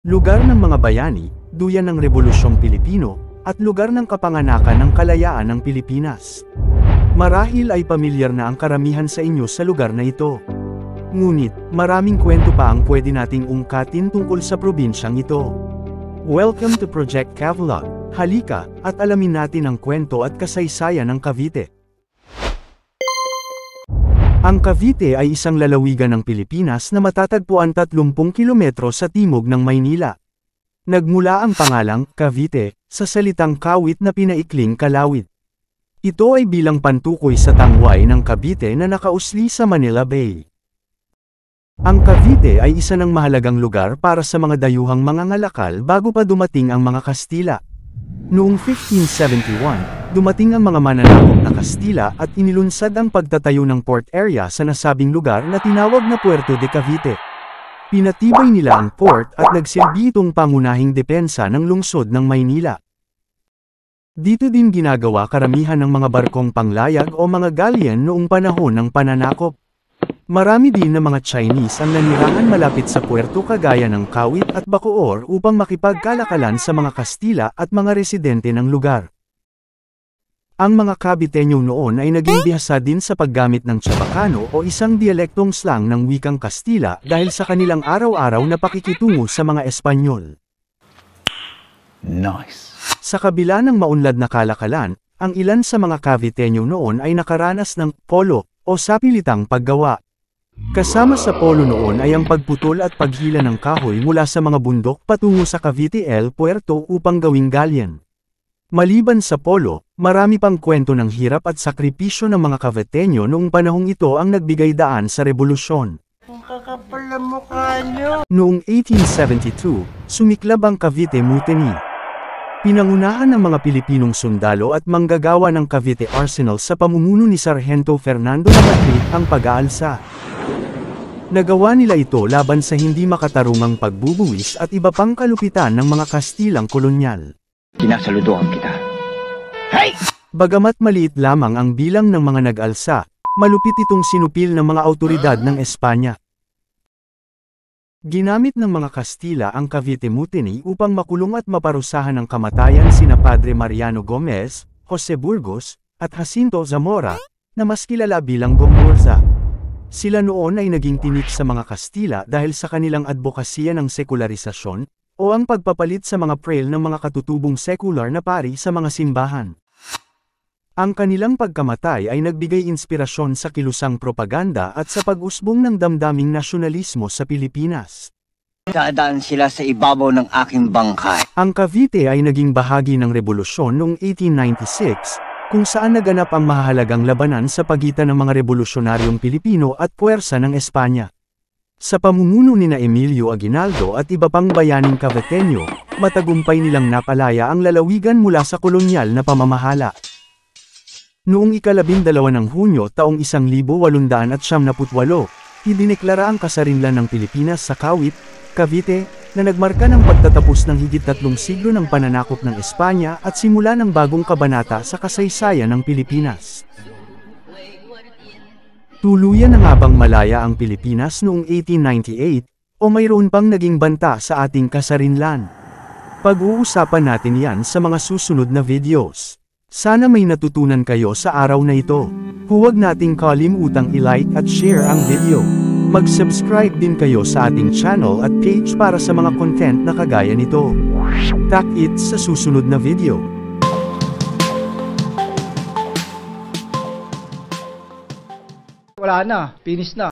Lugar ng mga bayani, duyan ng Rebolusyong Pilipino, at lugar ng kapanganakan ng kalayaan ng Pilipinas. Marahil ay pamilyar na ang karamihan sa inyo sa lugar na ito. Ngunit, maraming kwento pa ang pwede nating ungkatin tungkol sa probinsyang ito. Welcome to Project Cavlog. Halika, at alamin natin ang kwento at kasaysayan ng Cavite. Ang Cavite ay isang lalawigan ng Pilipinas na matatagpuan 30 kilometro sa timog ng Maynila. Nagmula ang pangalang Cavite sa salitang kawit na pinaikling kalawit. Ito ay bilang pantukoy sa tangway ng Cavite na nakausli sa Manila Bay. Ang Cavite ay isa ng mahalagang lugar para sa mga dayuhang mangangalakal bago pa dumating ang mga Kastila. Noong 1571, dumating ang mga mananakop na Kastila at inilunsad ang pagtatayo ng port area sa nasabing lugar na tinawag na Puerto de Cavite. Pinatibay nila ang port at nagsilbi itong pangunahing depensa ng lungsod ng Maynila. Dito din ginagawa karamihan ng mga barkong panglayag o mga galleon noong panahon ng pananakop. Marami din na mga Chinese ang nanirahan malapit sa puerto kagaya ng Kawit at Bacoor upang makipagkalakalan sa mga Kastila at mga residente ng lugar. Ang mga Caviteño noon ay naging bihasa din sa paggamit ng Chabacano o isang dialektong slang ng wikang Kastila dahil sa kanilang araw-araw na pakikitungo sa mga Espanyol. Nice. Sa kabila ng maunlad na kalakalan, ang ilan sa mga Caviteño noon ay nakaranas ng polo o sapilitang paggawa. Kasama sa polo noon ay ang pagputol at paghila ng kahoy mula sa mga bundok patungo sa Cavite El Puerto upang gawing galleon. Maliban sa polo, marami pang kwento ng hirap at sakripisyo ng mga Caviteño noong panahong ito ang nagbigay daan sa revolusyon. Ang kakapal na mukha nyo! Noong 1872, sumiklab ang Cavite Mutiny. Pinangunahan ng mga Pilipinong sundalo at manggagawa ng Cavite Arsenal sa pamumuno ni Sargento Fernando de Madrid ang pag-aalsa. Nagawa nila ito laban sa hindi makatarungang pagbubuwis at iba pang kalupitan ng mga Kastilang kolonyal. Sinasaludohan kita. Hey! Bagamat maliit lamang ang bilang ng mga nag-alsa, malupit itong sinupil ng mga awtoridad ng Espanya. Ginamit ng mga Kastila ang Cavite Mutiny upang makulong at maparusahan ng kamatayan sina Padre Mariano Gomez, Jose Burgos, at Jacinto Zamora, na mas kilala bilang Gomburza. Sila noon ay naging tinik sa mga Kastila dahil sa kanilang advokasya ng sekularisasyon, o ang pagpapalit sa mga prail ng mga katutubong sekular na pari sa mga simbahan. Ang kanilang pagkamatay ay nagbigay inspirasyon sa kilusang propaganda at sa pag-usbong ng damdaming nasyonalismo sa Pilipinas. Dadaan sila sa ibabaw ng aking bangkay. Ang Cavite ay naging bahagi ng revolusyon noong 1896, kung saan naganap ang mahalagang labanan sa pagitan ng mga revolusyonaryong Pilipino at puwersa ng Espanya. Sa pamumuno ni Emilio Aguinaldo at iba pang bayaning Caviteño, matagumpay nilang napalaya ang lalawigan mula sa kolonyal na pamamahala. Noong ika-12 ng Hunyo taong 1898, idineklara ang kasarinlan ng Pilipinas sa Kawit, Cavite, na nagmarka ng pagtatapos ng higit 3 siglo ng pananakop ng Espanya at simula ng bagong kabanata sa kasaysayan ng Pilipinas. Tuluyan na nga bang malaya ang Pilipinas noong 1898, o mayroon pang naging banta sa ating kasarinlan? Pag-uusapan natin yan sa mga susunod na videos. Sana may natutunan kayo sa araw na ito. Huwag nating kalimutang i-like at share ang video. Mag-subscribe din kayo sa ating channel at page para sa mga content na kagaya nito. Takit sa susunod na video. Wala na, finish na.